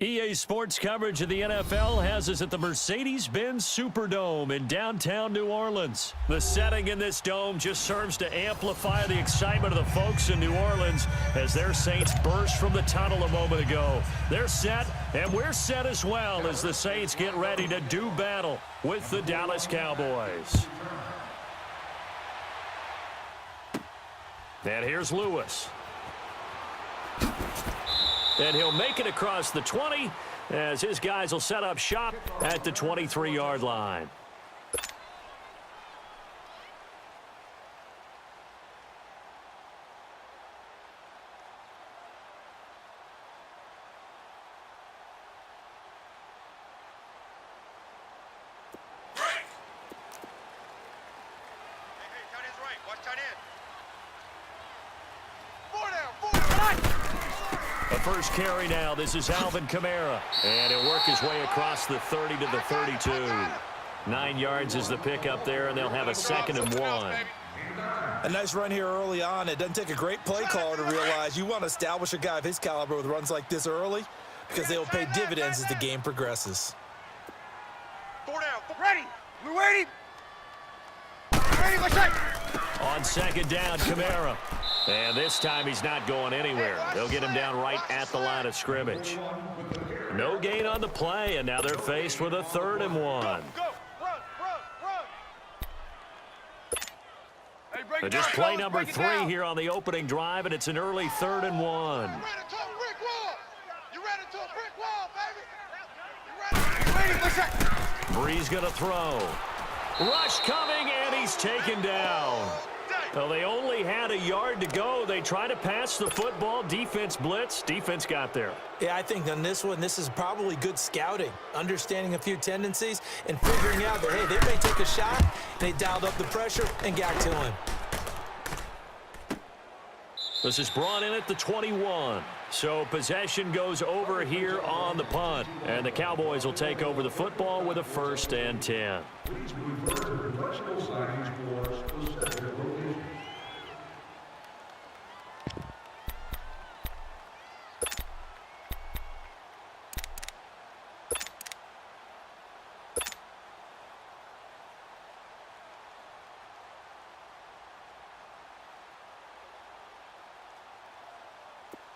EA Sports coverage of the NFL has us at the Mercedes-Benz Superdome in downtown New Orleans. The setting in this dome just serves to amplify the excitement of the folks in New Orleans as their Saints burst from the tunnel a moment ago. They're set, and we're set as well as the Saints get ready to do battle with the Dallas Cowboys. And here's Lewis. And he'll make it across the 20 as his guys will set up shop at the 23-yard line. First carry now. This is Alvin Kamara. And he'll work his way across the 30 to the 32. 9 yards is the pickup there, and they'll have a 2nd and 1. A nice run here early on. It doesn't take a great play caller to realize you want to establish a guy of his caliber with runs like this early because they will pay dividends as the game progresses. 4 down. Ready. We're waiting. Ready. Let's shot. On 2nd down, Kamara. And this time he's not going anywhere. They'll get him down right at the line of scrimmage. No gain on the play, and now they're faced with a 3rd and 1. So just play number 3 here on the opening drive, and it's an early 3rd and 1. Brees going to throw. Rush coming, and he's taken down. Well, they only had a yard to go. They try to pass the football. Defense blitz. Defense got there. Yeah, I think on this one, this is probably good scouting, understanding a few tendencies, and figuring out that, hey, they may take a shot. They dialed up the pressure and got to him. This is brought in at the 21. So possession goes over here on the punt. And the Cowboys will take over the football with a 1st and 10.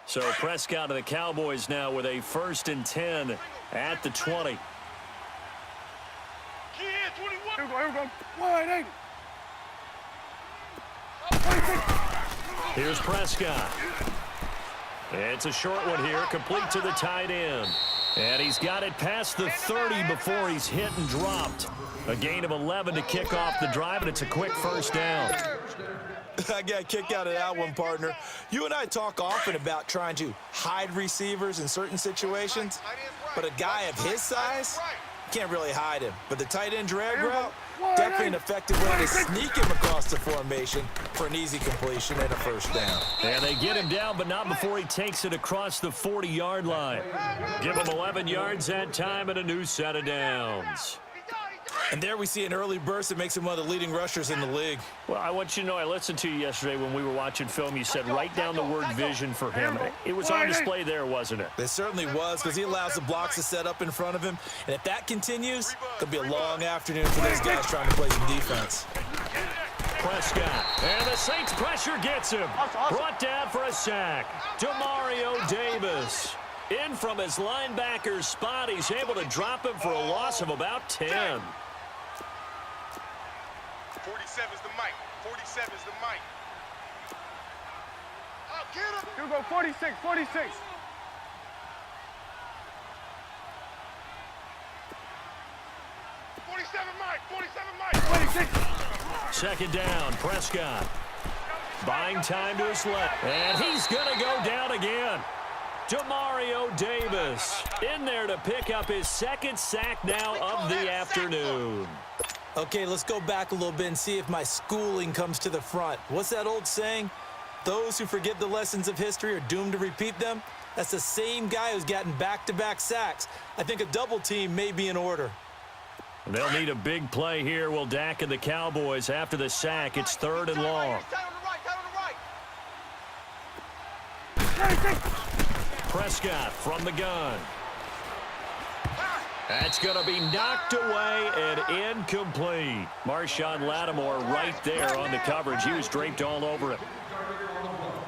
So Prescott and the Cowboys now with a 1st and 10 at the 20. Here we go. Wide eight. Here's Prescott. It's a short one here, complete to the tight end. And he's got it past the 30 before he's hit and dropped. A gain of 11 to kick off the drive, and it's a quick 1st down. I got a kick out of that one, partner. You and I talk often about trying to hide receivers in certain situations, but a guy of his size, can't really hide him. But the tight end drag route, definitely an effective way to sneak him across the formation for an easy completion and a 1st down. And they get him down, but not before he takes it across the 40-yard line. Give him 11 yards that time and a new set of downs. And there we see an early burst that makes him one of the leading rushers in the league. Well, I want you to know, I listened to you yesterday when we were watching film. You said write down the word vision for him. It was on display there, wasn't it? It certainly was, because he allows the blocks to set up in front of him. And if that continues, it'll be a long afternoon for those guys trying to play some defense. Prescott, and the Saints pressure gets him. Brought down for a sack. Demario Davis. In from his linebacker spot. He's able to drop him for a loss of about 10. 47 is the mic. 47 is the mic. Oh, get him. Here we go. 46. 46. Second down, Prescott. Buying time to his left. And he's going to go down again. Demario Davis in there to pick up his 2nd sack now of the afternoon. Okay, let's go back a little bit and see if my schooling comes to the front. What's that old saying? Those who forget the lessons of history are doomed to repeat them. That's the same guy who's gotten back-to-back sacks. I think a double team may be in order. They'll need a big play here. Will Dak and the Cowboys after the sack. It's 3rd and long. Prescott from the gun. That's going to be knocked away and incomplete. Marshawn Lattimore right there on the coverage. He was draped all over it.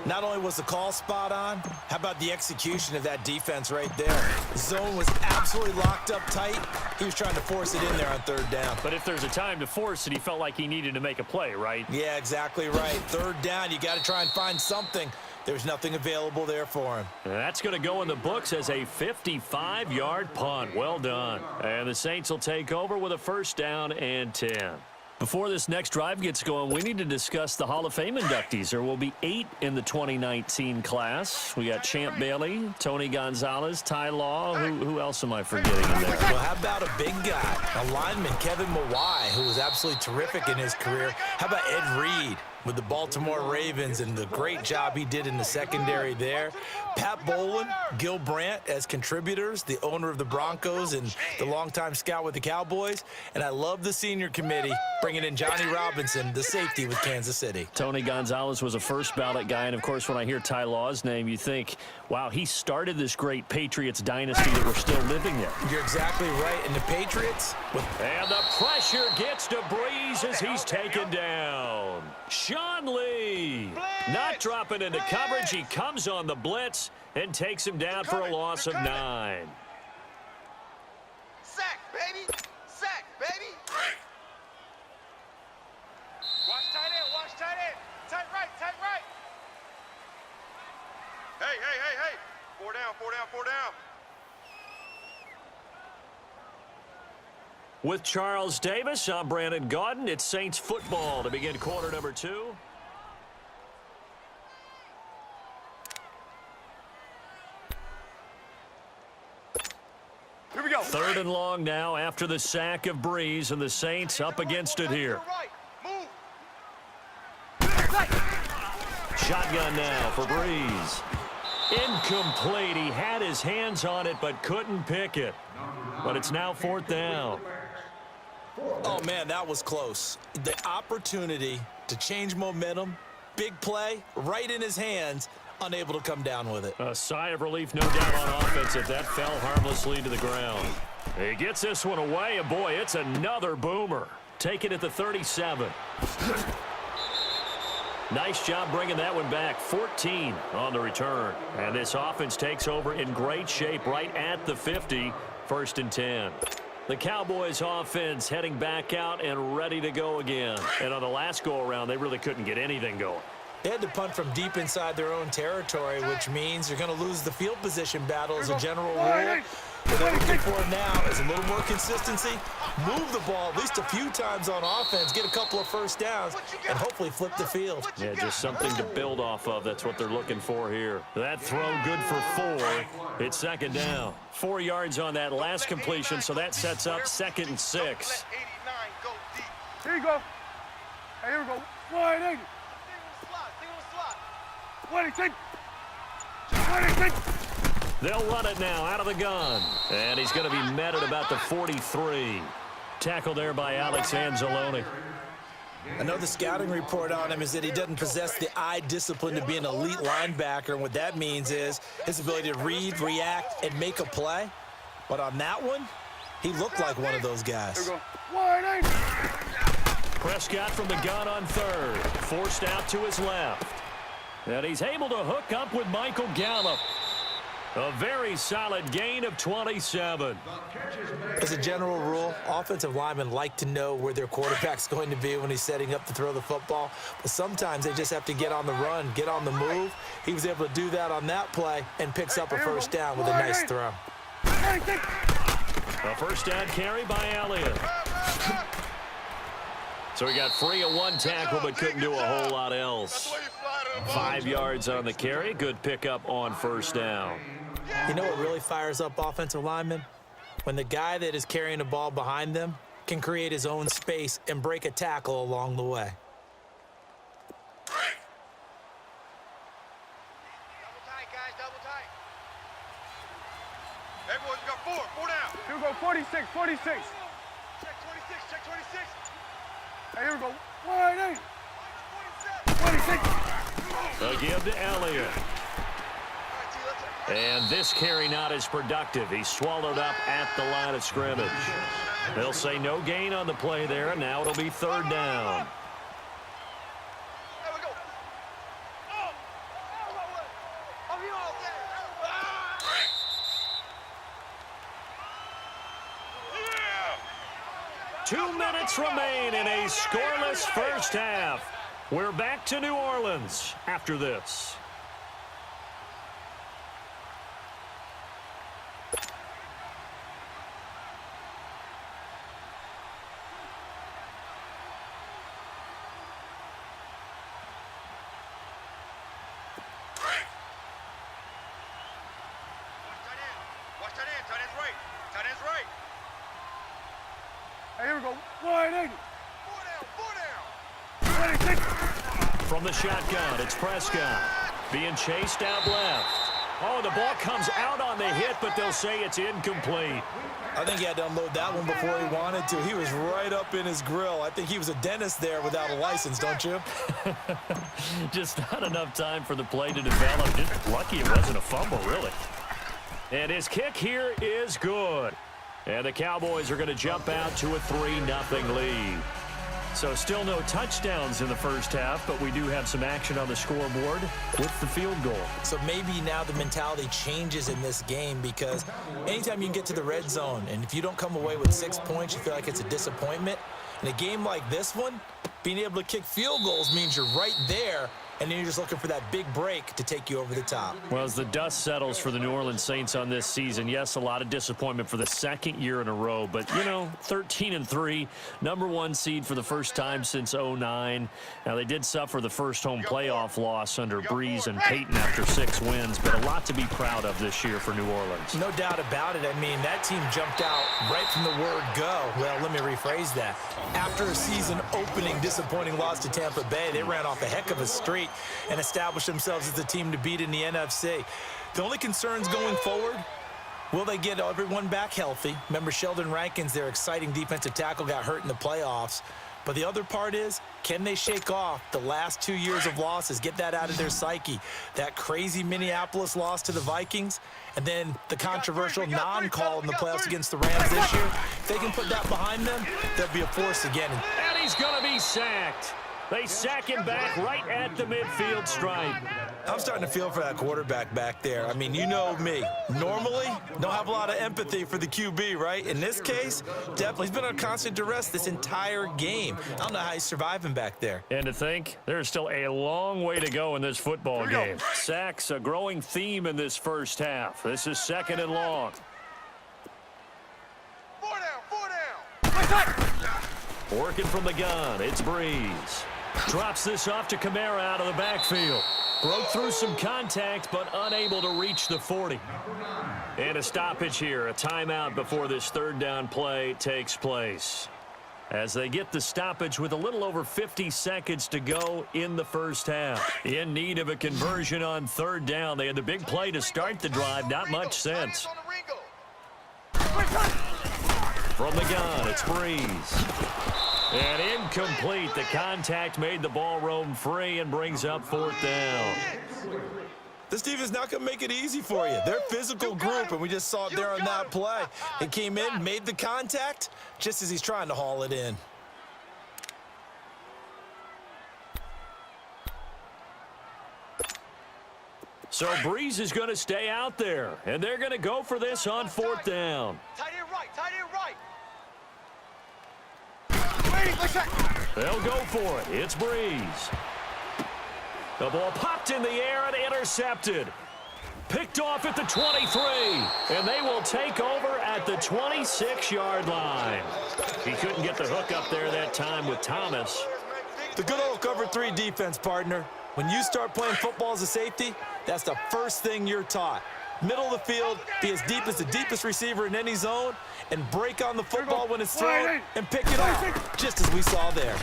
Not only was the call spot on, how about the execution of that defense right there? The zone was absolutely locked up tight. He was trying to force it in there on third down. But if there's a time to force it, he felt like he needed to make a play, right? Yeah, exactly right. Third down, you got to try and find something. There's nothing available there for him. And that's going to go in the books as a 55-yard punt. Well done. And the Saints will take over with a first down and 10. Before this next drive gets going, we need to discuss the Hall of Fame inductees. There will be 8 in the 2019 class. We got Champ Bailey, Tony Gonzalez, Ty Law. Who else am I forgetting in there? Well, how about a big guy, a lineman, Kevin Mawai, who was absolutely terrific in his career. How about Ed Reed with the Baltimore Ravens and the great job he did in the secondary there? Pat Bowlen, Gil Brandt as contributors, the owner of the Broncos and the longtime scout with the Cowboys. And I love the senior committee bringing in Johnny Robinson, the safety with Kansas City. Tony Gonzalez was a first ballot guy. And, of course, when I hear Ty Law's name, you think, wow, he started this great Patriots dynasty that we're still living in. You're exactly right. And the Patriots. And the pressure gets to Breeze as he's taken down. Sean Lee not dropping into coverage. He comes on the blitz and takes him down for a loss of 9. Sack, baby. Sack, baby. Watch tight end. Watch tight end. Tight right. Tight right. Hey. 4 down. 4 down. 4 down. With Charles Davis, I'm Brandon Gaudin. It's Saints football to begin quarter number 2. Here we go. 3rd and long now after the sack of Breeze, and the Saints up against it here. Move. Shotgun now for Breeze. Incomplete. He had his hands on it but couldn't pick it. But it's now 4th down. Oh, man, that was close. The opportunity to change momentum, big play, right in his hands, unable to come down with it. A sigh of relief, no doubt, on offense if that fell harmlessly to the ground. He gets this one away, and boy, it's another boomer. Taken at the 37. Nice job bringing that one back. 14 on the return. And this offense takes over in great shape right at the 50. 1st and 10. The Cowboys offense heading back out and ready to go again. And on the last go-around, they really couldn't get anything going. They had to punt from deep inside their own territory, which means you're going to lose the field position battle as a general rule. What they're looking for now is a little more consistency, move the ball at least a few times on offense, get a couple of first downs, and hopefully flip the field. Yeah, just something to build off of. That's what they're looking for here. That throw good for 4. It's 2nd down. 4 yards on that last completion, so that sets up 2nd and 6. Here you go. Hey, here we go. Wide angle. 26. They'll run it now out of the gun. And he's going to be met at about the 43. Tackle there by Alex Anzalone. I know the scouting report on him is that he doesn't possess the eye discipline to be an elite linebacker. And what that means is his ability to read, react, and make a play. But on that one, he looked like one of those guys. Here we go. Wide angle. Prescott from the gun on 3rd. Forced out to his left. And he's able to hook up with Michael Gallup. A very solid gain of 27. As a general rule, offensive linemen like to know where their quarterback's going to be when he's setting up to throw the football. But sometimes they just have to get on the run, get on the move. He was able to do that on that play and picks up a first down with a nice throw. A first down carry by Elliott. So he got free of 1 tackle but couldn't do a whole lot else. 5 yards on the carry. Good pickup on first down. You know what really fires up offensive linemen? When the guy that is carrying the ball behind them can create his own space and break a tackle along the way. Double tight, guys. Double tight. Hey, boys, we got 4. 4 down. Here we go. 46. 46. Check 26. Check 26. Hey, here we go. Wide angle. 26. A give to Elliott. And this carry not as productive. He's swallowed up at the line of scrimmage. They'll say no gain on the play there, and now it'll be third down. There we go. 2 minutes remain in a scoreless first half. We're back to New Orleans after this. Watch tight end. Tight end's right. Tight end's right. Hey, here we go. Wide angle. Four down. 26. From the shotgun, it's Prescott being chased out left. Oh, the ball comes out on the hit, but they'll say it's incomplete. I think he had to unload that one before he wanted to. He was right up in his grill. I think he was a dentist there without a license, don't you? Just not enough time for the play to develop. Just lucky it wasn't a fumble, really. And his kick here is good. And the Cowboys are going to jump out to a 3-0 lead. So still no touchdowns in the first half, but we do have some action on the scoreboard with the field goal. So maybe now the mentality changes in this game, because anytime you can get to the red zone, and if you don't come away with 6 points, you feel like it's a disappointment. In a game like this one, being able to kick field goals means you're right there, and then you're just looking for that big break to take you over the top. Well, as the dust settles for the New Orleans Saints on this season, yes, a lot of disappointment for the second year in a row. But, you know, 13-3, #1 seed for the first time since 2009. Now, they did suffer the first home playoff loss under Breeze and Peyton after 6 wins, but a lot to be proud of this year for New Orleans. No doubt about it. I mean, that team jumped out right from the word go. Well, let me rephrase that. After a season-opening disappointing loss to Tampa Bay, they ran off a heck of a streak and established themselves as the team to beat in the NFC. The only concerns going forward, will they get everyone back healthy? Remember, Sheldon Rankins, their exciting defensive tackle, got hurt in the playoffs. But the other part is, can they shake off the last 2 years of losses, get that out of their psyche? That crazy Minneapolis loss to the Vikings, and then the controversial non-call in the playoffs against the Rams this year. If they can put that behind them, they'll be a force again. And he's going to be sacked. They sack him back right at the midfield stripe. I'm starting to feel for that quarterback back there. I mean, you know me. Normally, don't have a lot of empathy for the QB, right? In this case, definitely. He's been on constant duress this entire game. I don't know how he's surviving back there. And to think, there's still a long way to go in this football game. Sacks, a growing theme in this first half. This is 2nd and long. 4 down. Working from the gun, it's Breeze. Drops this off to Kamara out of the backfield. Broke through some contact, but unable to reach the 40. And a stoppage here, a timeout before this 3rd down play takes place. As they get the stoppage with a little over 50 seconds to go in the first half. In need of a conversion on 3rd down. They had the big play to start the drive, not much sense. From the gun, it's Breeze. And incomplete. The contact made the ball roam free and brings up 4th down. This defense not going to make it easy for you. They're a physical group, and we just saw it there on that play. He came in, made the contact, just as he's trying to haul it in. So Breeze is going to stay out there, and they're going to go for this on 4th down. Tight end right. Tight end right. They'll go for it. It's Breeze. The ball popped in the air and intercepted. Picked off at the 23, and they will take over at the 26-yard line. He couldn't get the hook up there that time with Thomas. The good old cover 3 defense, partner. When you start playing football as a safety, that's the first thing you're taught. Middle of the field, be as deep as the deepest receiver in any zone, and break on the football when it's thrown and pick it off, just as we saw there.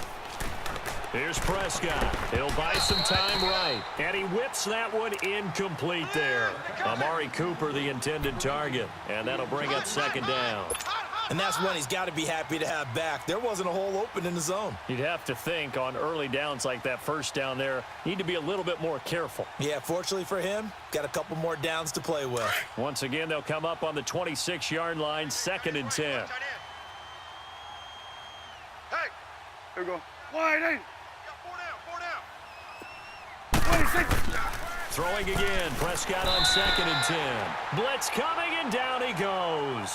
Here's Prescott. He'll buy some time right, and he whips that one incomplete there. Amari Cooper, the intended target, and that'll bring up 2nd down. And that's one he's got to be happy to have back. There wasn't a hole open in the zone. You'd have to think on early downs like that first down there, need to be a little bit more careful. Yeah, fortunately for him, got a couple more downs to play with. Once again, they'll come up on the 26-yard line, 2nd and 10. Hey, here we go. Wide eight. 26. Throwing again, Prescott on 2nd and 10. Blitz coming, and down he goes.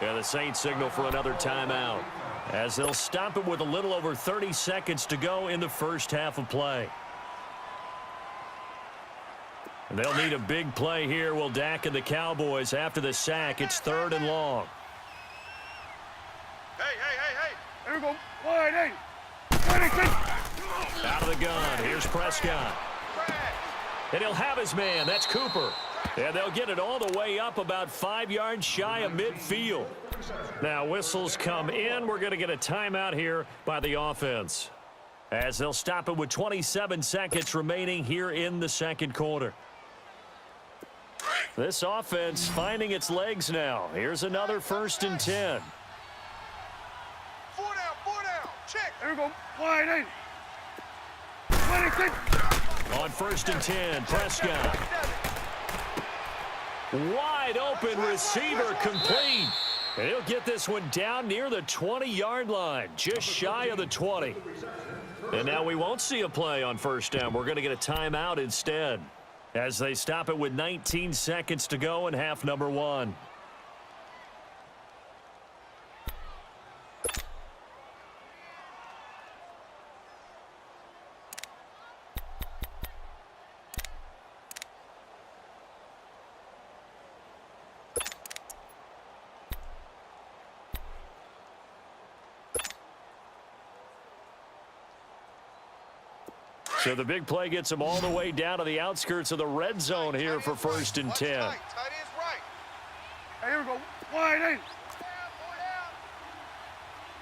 Yeah, the Saints signal for another timeout, as they'll stop it with a little over 30 seconds to go in the first half of play. And they'll need a big play here, will Dak and the Cowboys after the sack. It's 3rd and long. Hey. Here we go. Wide eight. 26. Out of the gun, here's Prescott. And he'll have his man, that's Cooper. And they'll get it all the way up about 5 yards shy of midfield. Now whistles come in. We're going to get a timeout here by the offense, as they'll stop it with 27 seconds remaining here in the second quarter. This offense finding its legs now. Here's another 1st and 10. 4 down. Check. Here we go. Wide eight. 26. On 1st and 10, Prescott. Wide open receiver, complete. And he'll get this one down near the 20-yard line, just shy of the 20. And now we won't see a play on 1st down. We're going to get a timeout instead, as they stop it with 19 seconds to go in half number 1. So the big play gets them all the way down to the outskirts of the red zone here for 1st and 10. Tight end's right. Hey, here we go. Wide eight.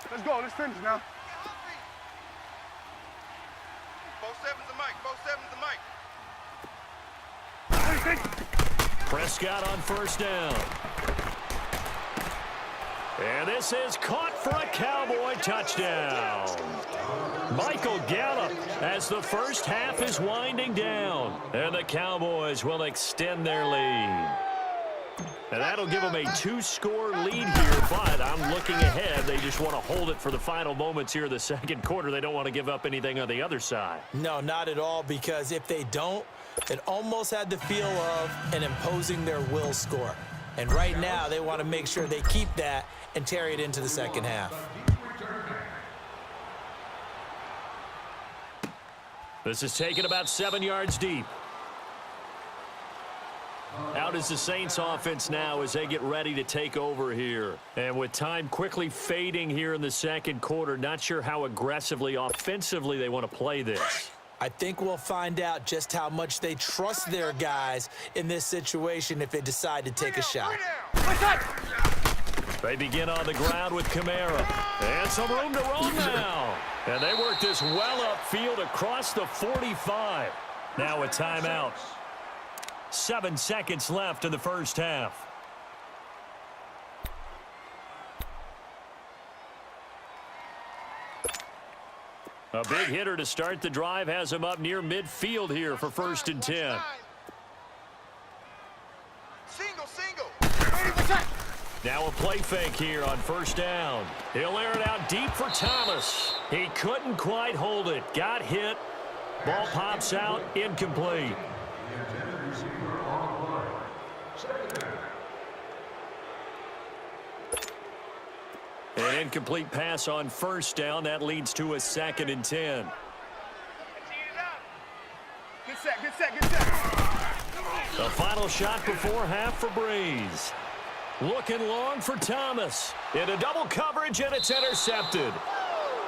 Let's go. Let's finish now. 4-7's the mic. 26. Prescott on 1st down. And this is caught for a Cowboy touchdown. Michael Gallup, as the first half is winding down, and the Cowboys will extend their lead. And that'll give them a 2-score lead here, but I'm looking ahead. They just want to hold it for the final moments here in the second quarter. They don't want to give up anything on the other side. No, not at all, because if they don't, it almost had the feel of an imposing their will score. And right now, they want to make sure they keep that and carry it into the second half. This is taken about 7 yards deep. Out is the Saints offense now as they get ready to take over here. And with time quickly fading here in the second quarter, not sure how aggressively offensively they want to play this. I think we'll find out just how much they trust their guys in this situation if they decide to take a shot. They begin on the ground with Kamara. And some room to roam now. And they work this well upfield across the 45. Now a timeout. 7 seconds left in the first half. A big hitter to start the drive has him up near midfield here for 1st and 10. Single. Now a play fake here on 1st down. He'll air it out deep for Thomas. He couldn't quite hold it. Got hit. Ball pops out. Incomplete. An incomplete pass on 1st down. That leads to a 2nd and 10. Good set. The final shot before half for Breeze. Looking long for Thomas. Into double coverage, and it's intercepted.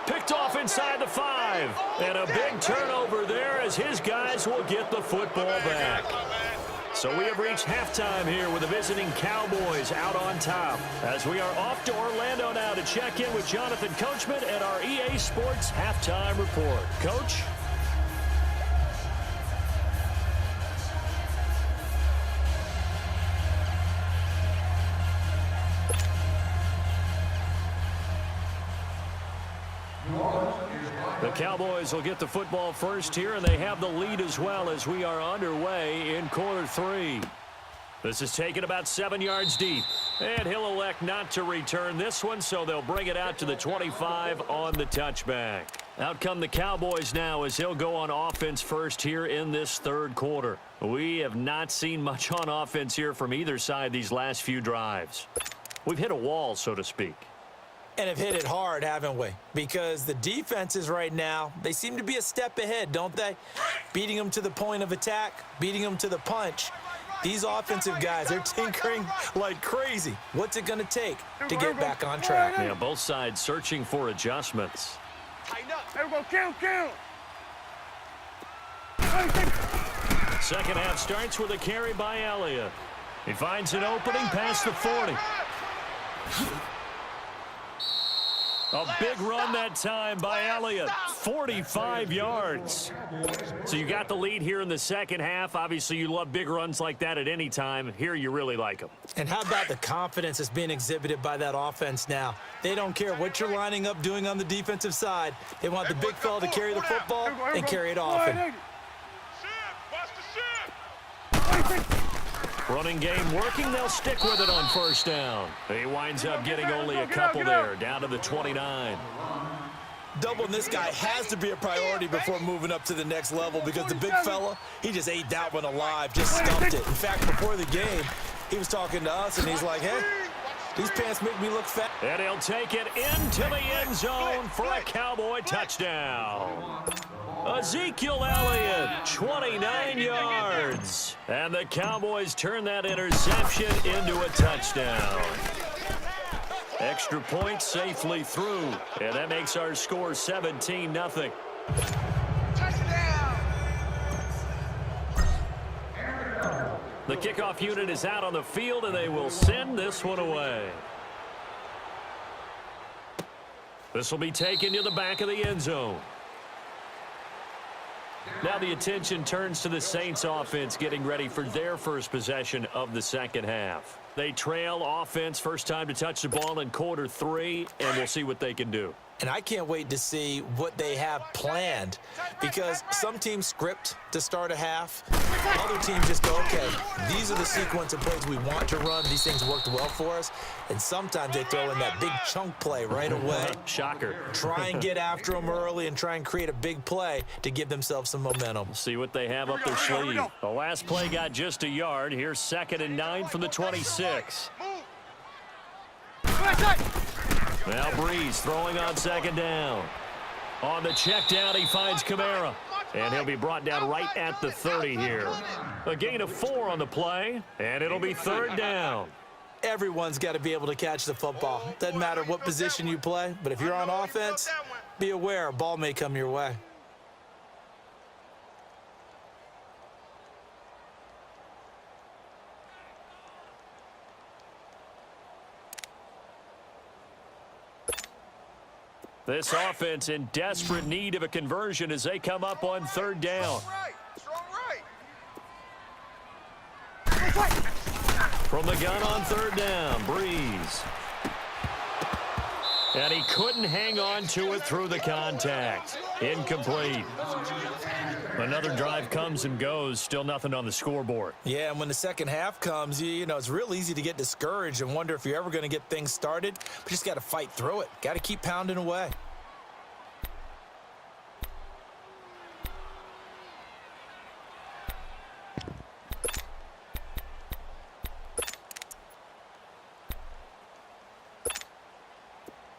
Picked off inside the 5. And a big turnover there as his guys will get the football back. So we have reached halftime here with the visiting Cowboys out on top, as we are off to Orlando now to check in with Jonathan Coachman and our EA Sports Halftime Report. Coach? The Cowboys will get the football first here, and they have the lead as well as we are underway in quarter 3. This is taken about 7 yards deep, and he'll elect not to return this one, so they'll bring it out to the 25 on the touchback. Out come the Cowboys now as he'll go on offense first here in this third quarter. We have not seen much on offense here from either side these last few drives. We've hit a wall, so to speak. And have hit it hard, haven't we? Because the defenses right now, they seem to be a step ahead, don't they? Beating them to the point of attack, beating them to the punch. These offensive guys, they're tinkering like crazy. What's it going to take to get back on track? Yeah, both sides searching for adjustments. There we go, count. Second half starts with a carry by Elliott. He finds an opening past the 40. A big run that time by Elliott, 45 yards. So you got the lead here in the second half. Obviously, you love big runs like that at any time. Here, you really like them. And how about the confidence that's being exhibited by that offense now? They don't care what you're lining up doing on the defensive side. They want the big fella to carry the football and carry it often. Running game working. They'll stick with it on first down. He winds up getting only a couple there, down to the 29. Doubling this guy has to be a priority before moving up to the next level because the big fella, he just ate that one alive, just stuffed it. In fact, before the game, he was talking to us, and he's like, hey, these pants make me look fat. And he'll take it into the end zone for a Cowboy touchdown. Ezekiel Elliott, 29 yards. And the Cowboys turn that interception into a touchdown. Extra point safely through. And that makes our score 17-0. Touchdown! The kickoff unit is out on the field, and they will send this one away. This will be taken to the back of the end zone. Now the attention turns to the Saints offense getting ready for their first possession of the second half. They trail offense first time to touch the ball in quarter 3, and we'll see what they can do. And I can't wait to see what they have planned because some teams script to start a half. Other teams just go, okay, these are the sequence of plays we want to run. These things worked well for us. And sometimes they throw in that big chunk play right away. Shocker. Try and get after them early and try and create a big play to give themselves some momentum. See what they have up their sleeve. The last play got just a yard. Here's 2nd and 9 from the 26. Now Breeze throwing on 2nd down. On the check down, he finds Kamara. And he'll be brought down right at the 30 here. A gain of 4 on the play, and it'll be 3rd down. Everyone's got to be able to catch the football. Doesn't matter what position you play, but if you're on offense, be aware a ball may come your way. This offense in desperate need of a conversion as they come up on 3rd down. From the gun on 3rd down, Breeze. And he couldn't hang on to it through the contact. Incomplete. Another drive comes and goes, still nothing on the scoreboard. Yeah, and when the second half comes, you know, it's real easy to get discouraged and wonder if you're ever going to get things started. But you just got to fight through it. Got to keep pounding away.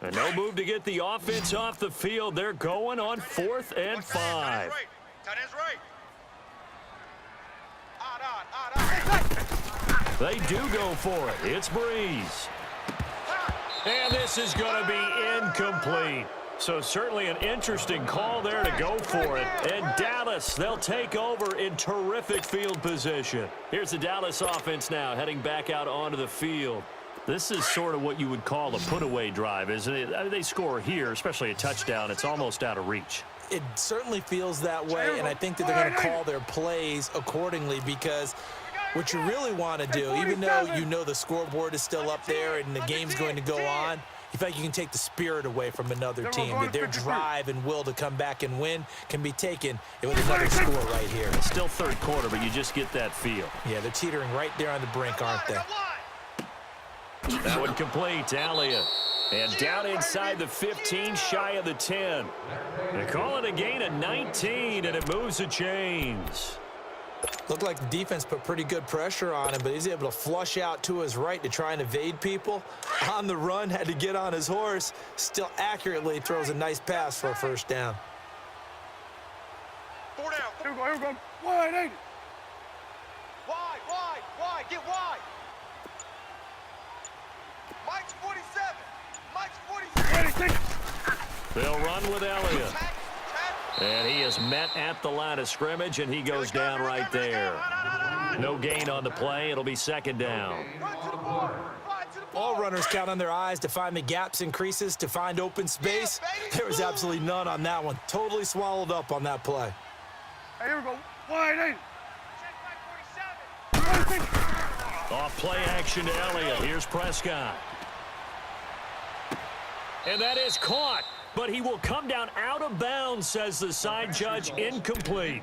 And no move to get the offense off the field. They're going on 4th and 5. They do go for it. It's Breeze. And this is going to be incomplete. So certainly an interesting call there to go for it. And Dallas, they'll take over in terrific field position. Here's the Dallas offense now heading back out onto the field. This is sort of what you would call a put-away drive, isn't it? I mean, they score here, especially a touchdown. It's almost out of reach. It certainly feels that way, and I think that they're going to call their plays accordingly because what you really want to do, even though you know the scoreboard is still up there and the game's going to go on, You feel like you can take the spirit away from another team. That their drive and will to come back and win can be taken with another score right here. It's still third quarter, but you just get that feel. Yeah, they're teetering right there on the brink, aren't they? That would complete to Elliott. And down inside the 15, shy of the 10. They call it a gain of 19, and it moves the chains. Looked like the defense put pretty good pressure on him, but he's able to flush out to his right to try and evade people. On the run, had to get on his horse. Still accurately throws a nice pass for a first down. 4 down. Here we go, here we go. Wide, ain't it? Wide, get wide. Mike's 47. Mike's 47. They'll run with Elliott. And he is met at the line of scrimmage, and he goes down right there. No gain on the play. It'll be second down. All runners count on their eyes to find the gaps and creases, to find open space. There was absolutely none on that one. Totally swallowed up on that play. Hey, here we go. Wide, ain't it? Off play action to Elliott. Here's Prescott. And that is caught. But he will come down out of bounds, says the side judge. Incomplete.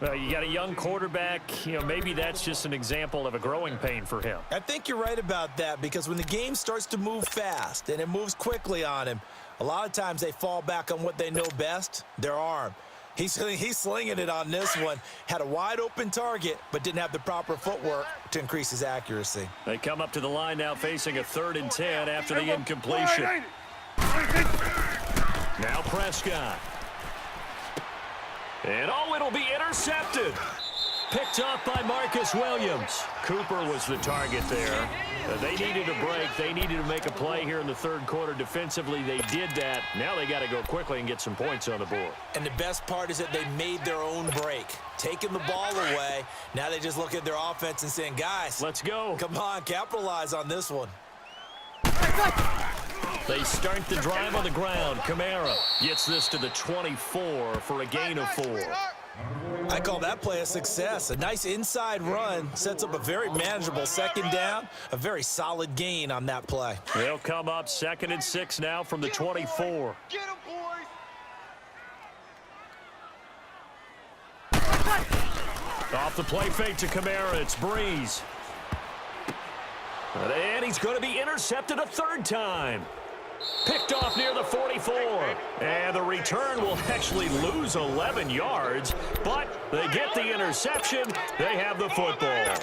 You got a young quarterback. Maybe that's just an example of a growing pain for him. I think you're right about that, because when the game starts to move fast and it moves quickly on him, a lot of times they fall back on what they know best, their arm. He's slinging it on this one. Had a wide open target, but didn't have the proper footwork to increase his accuracy. They come up to the line now facing a 3rd and 10 after the incompletion. Now Prescott. And it'll be intercepted. Picked off by Marcus Williams. Cooper was the target there. They needed a break. They needed to make a play here in the 3rd quarter defensively. They did that. Now they got to go quickly and get some points on the board. And the best part is that they made their own break. Taking the ball away. Now they just look at their offense and saying, guys, let's go. Come on, capitalize on this one. They start the drive on the ground. Kamara gets this to the 24 for a gain of 4. I call that play a success. A nice inside run sets up a very manageable second down. A very solid gain on that play. They'll come up 2nd and 6 now from the 24. Get him, boys. Off the play fake to Kamara. It's Breeze. And he's going to be intercepted a 3rd time. Picked off near the 44. And the return will actually lose 11 yards, but they get the interception. They have the football.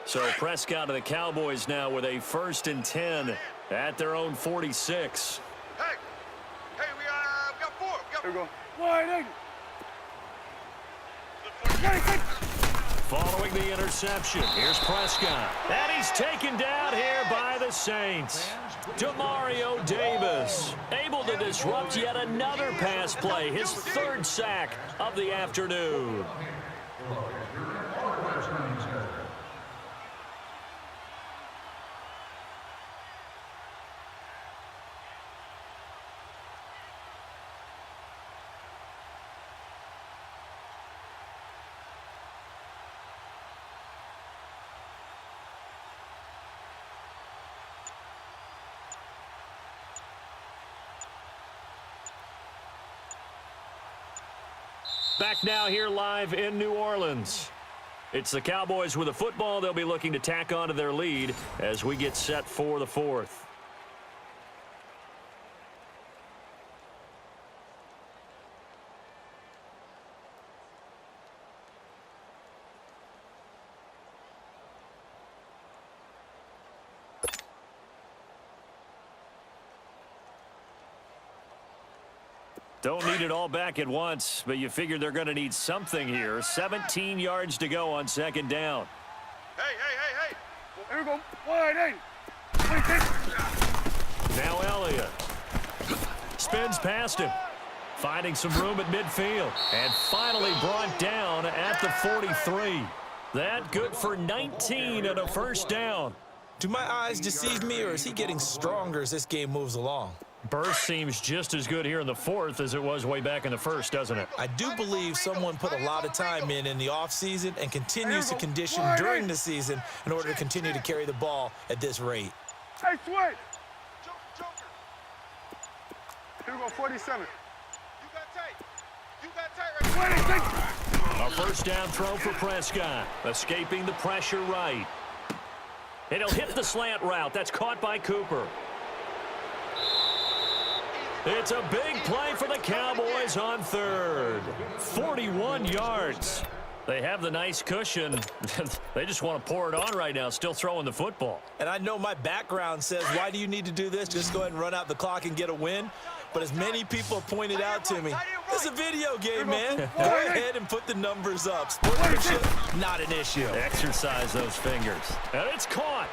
So Prescott and the Cowboys now with a 1st and 10 at their own 46. Hey, we got 4. Here we go. Wide, ain't it? Following the interception, here's Prescott. And he's taken down here by the Saints. Demario Davis able to disrupt yet another pass play, his 3rd sack of the afternoon. Back now here live in New Orleans. It's the Cowboys with the football. They'll be looking to tack on to their lead as we get set for the 4th. Don't need it all back at once, but you figure they're going to need something here. 17 yards to go on 2nd down. Hey. Here we go. Wide, ain't it? Now Elliott. Spins past him. Finding some room at midfield. And finally brought down at the 43. That good for 19 and a 1st down. Do my eyes deceive me, or is he getting stronger as this game moves along? Burst seems just as good here in the fourth as it was way back in the first, doesn't it? I do believe someone put a lot of time in the offseason and continues to condition during the season in order to continue to carry the ball at this rate. Hey, switch. Here we go, 47. You got tight. You got tight right. A first down throw for Prescott. Escaping the pressure right. And he'll hit the slant route. That's caught by Cooper. It's a big play for the Cowboys on third. 41 yards. They have the nice cushion. They just want to pour it on right now, still throwing the football. And I know my background says, why do you need to do this? Just go ahead and run out the clock and get a win. But as many people have pointed out to me, this is a video game, man. Go ahead and put the numbers up. Sportsmanship, not an issue. Exercise those fingers. And it's caught.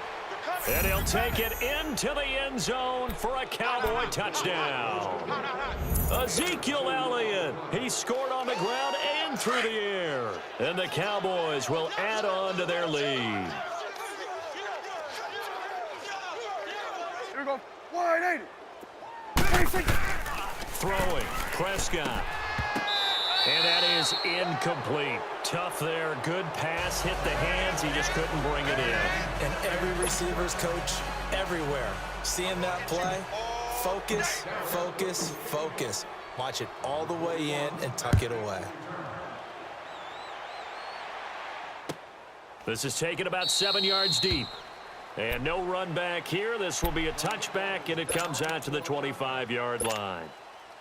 And he'll take it into the end zone for a Cowboy touchdown. Ezekiel Elliott. He scored on the ground and through the air. And the Cowboys will add on to their lead. Here we go. 180. Throwing. Prescott. And that is incomplete. Tough there. Good pass. Hit the hands. He just couldn't bring it in. And every receiver's coach everywhere. Seeing that play, focus, focus, focus. Watch it all the way in and tuck it away. This is taken about 7 yards deep. And no run back here. This will be a touchback, and it comes out to the 25-yard line.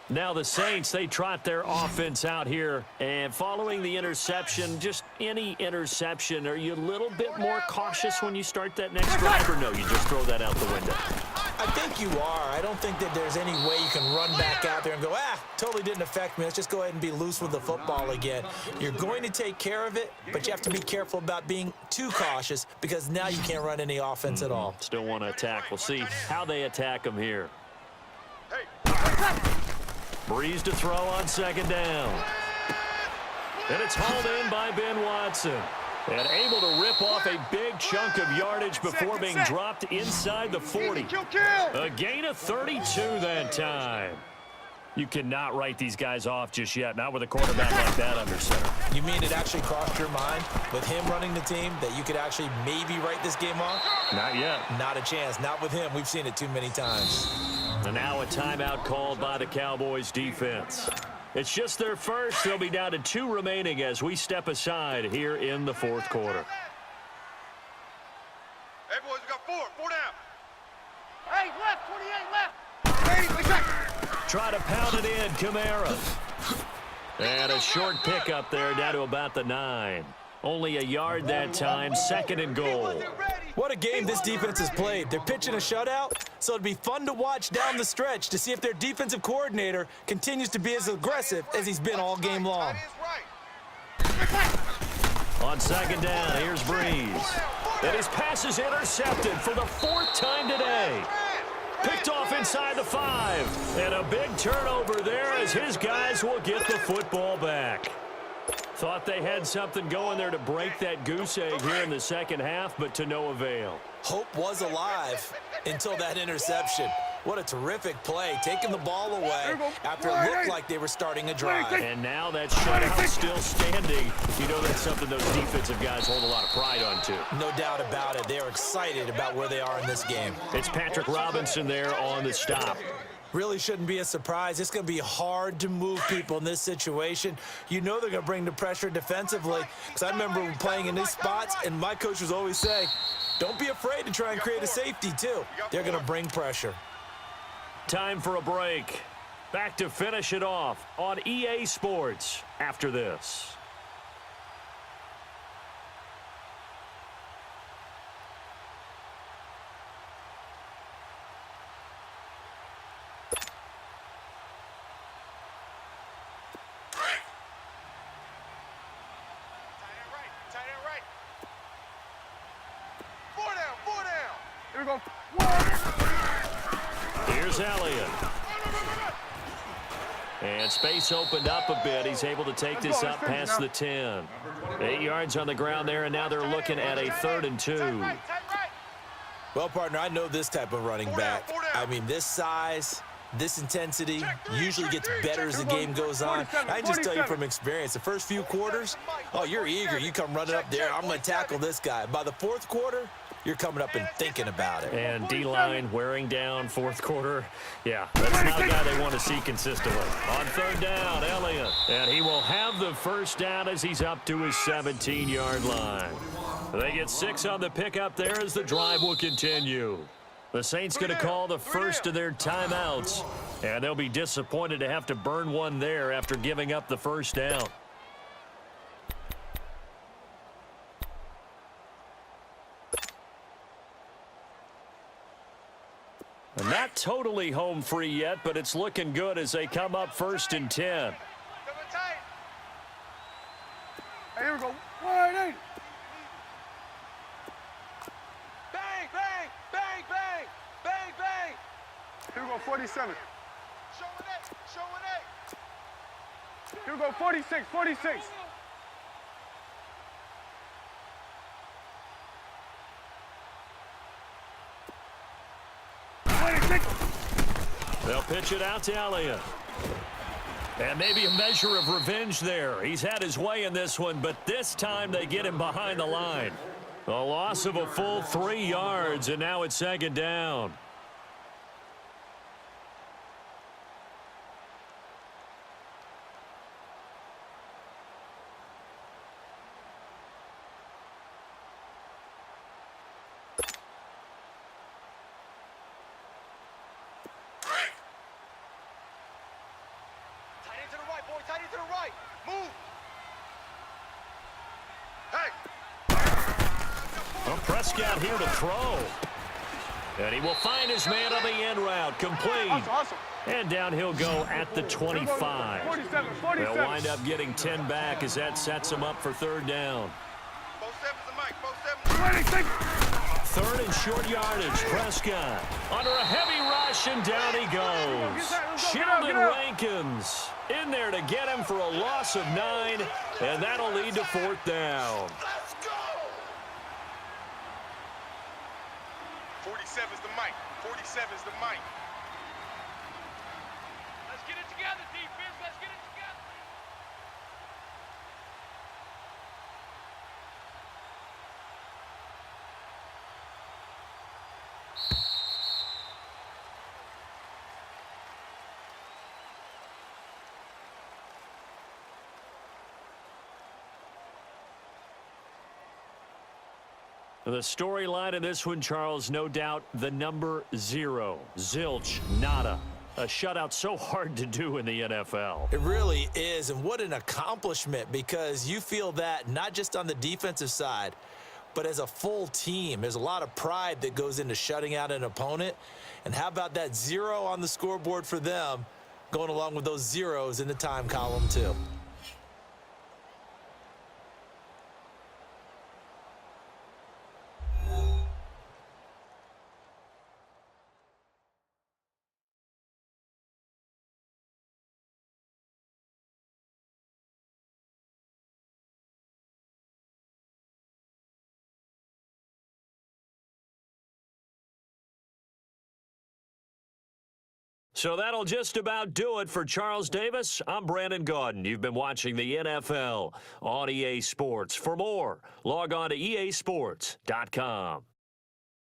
Now the Saints, they trot their offense out here. And following the interception, just any interception, are you a little bit more cautious when you start that next drive, or no, you just throw that out the window? I think you are. I don't think that there's any way you can run back out there and go, totally didn't affect me. Let's just go ahead and be loose with the football again. You're going to take care of it, but you have to be careful about being too cautious because now you can't run any offense at all. Still want to attack. We'll see how they attack them here. Breeze to throw on second down. And it's hauled in by Ben Watson. And able to rip off a big chunk of yardage before being dropped inside the 40. A gain of 32 that time. You cannot write these guys off just yet, not with a quarterback like that under center. You mean it actually crossed your mind with him running the team that you could actually maybe write this game off? Not yet. Not a chance. Not with him. We've seen it too many times. And now a timeout called by the Cowboys defense. It's just their first. They'll be down to 2 remaining as we step aside here in the fourth quarter. Hey, boys, we got 4 down. Hey, left, 28 left. Try to pound it in, Kamara. And a short pickup there down to about the 9. Only a yard that time, second and goal. What a game this defense has played. They're pitching a shutout, so it'd be fun to watch down the stretch to see if their defensive coordinator continues to be as aggressive as he's been all game long. On second down, here's Breeze. And his pass is intercepted for the 4th time today. Picked off inside the 5. And a big turnover there as his guys will get the football back. Thought they had something going there to break that goose egg here in the second half, but to no avail. Hope was alive until that interception. What a terrific play, taking the ball away after it looked like they were starting a drive. And now that shutout still standing. You know that's something those defensive guys hold a lot of pride on, too. No doubt about it. They are excited about where they are in this game. It's Patrick Robinson there on the stop. Really shouldn't be a surprise. It's going to be hard to move people in this situation. You know they're going to bring the pressure defensively. Because I remember playing in these spots, and my coach was always saying, don't be afraid to try and create a safety, too. They're going to bring pressure. Time for a break. Back to finish it off on EA Sports after this. Here we go. Here's Elliott. And space opened up a bit. He's able to take this up past the 10. 8 yards on the ground there, and now they're looking at a 3rd and 2. Well, partner, I know this type of running back. I mean, this size, this intensity usually gets better as the game goes on. I can just tell you from experience, the first few quarters, oh, you're eager. You come running up there, I'm going to tackle this guy. By the fourth quarter, you're coming up and thinking about it. And D-line wearing down fourth quarter. Yeah, that's not a guy they want to see consistently. On third down, Elliott. And he will have the first down as he's up to his 17-yard line. They get 6 on the pickup there as the drive will continue. The Saints going to call the first of their timeouts. And they'll be disappointed to have to burn one there after giving up the first down. And not totally home free yet, but it's looking good as they come up 1st and 10. Hey, here we go. Wide eight. Bang, bang, bang, bang, bang, bang. Here we go, 47. Showing eight, showing eight. Here we go, 46, 46. They'll pitch it out to Elliott. And maybe a measure of revenge there. He's had his way in this one, but this time they get him behind the line. A loss of a full 3 yards, and now it's 2nd down. Tight end to the right. Move. Hey. Well, Prescott here to throw. And he will find his man on the end route. Complete. Awesome. And down he'll go at the 25. 47. They'll wind up getting 10 back as that sets them up for 3rd down. 4-7's the mic. 4-7. 26. 3rd and short yardage. Prescott under a heavy rush, and down he goes. Sheldon Rankins in there to get him for a loss of 9, and that'll lead to 4th down. Let's go. 47's the mic. 47's the mic. Let's get it together, defense. Let's get it together. The storyline in this one, Charles, no doubt the number 0. Zilch, nada. A shutout so hard to do in the NFL. It really is, and what an accomplishment, because you feel that not just on the defensive side, but as a full team. There's a lot of pride that goes into shutting out an opponent. And how about that 0 on the scoreboard for them, going along with those zeros in the time column too. So that'll just about do it for Charles Davis. I'm Brandon Gaudin. You've been watching the NFL on EA Sports. For more, log on to easports.com.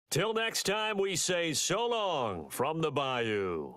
Till next time, we say so long from the Bayou.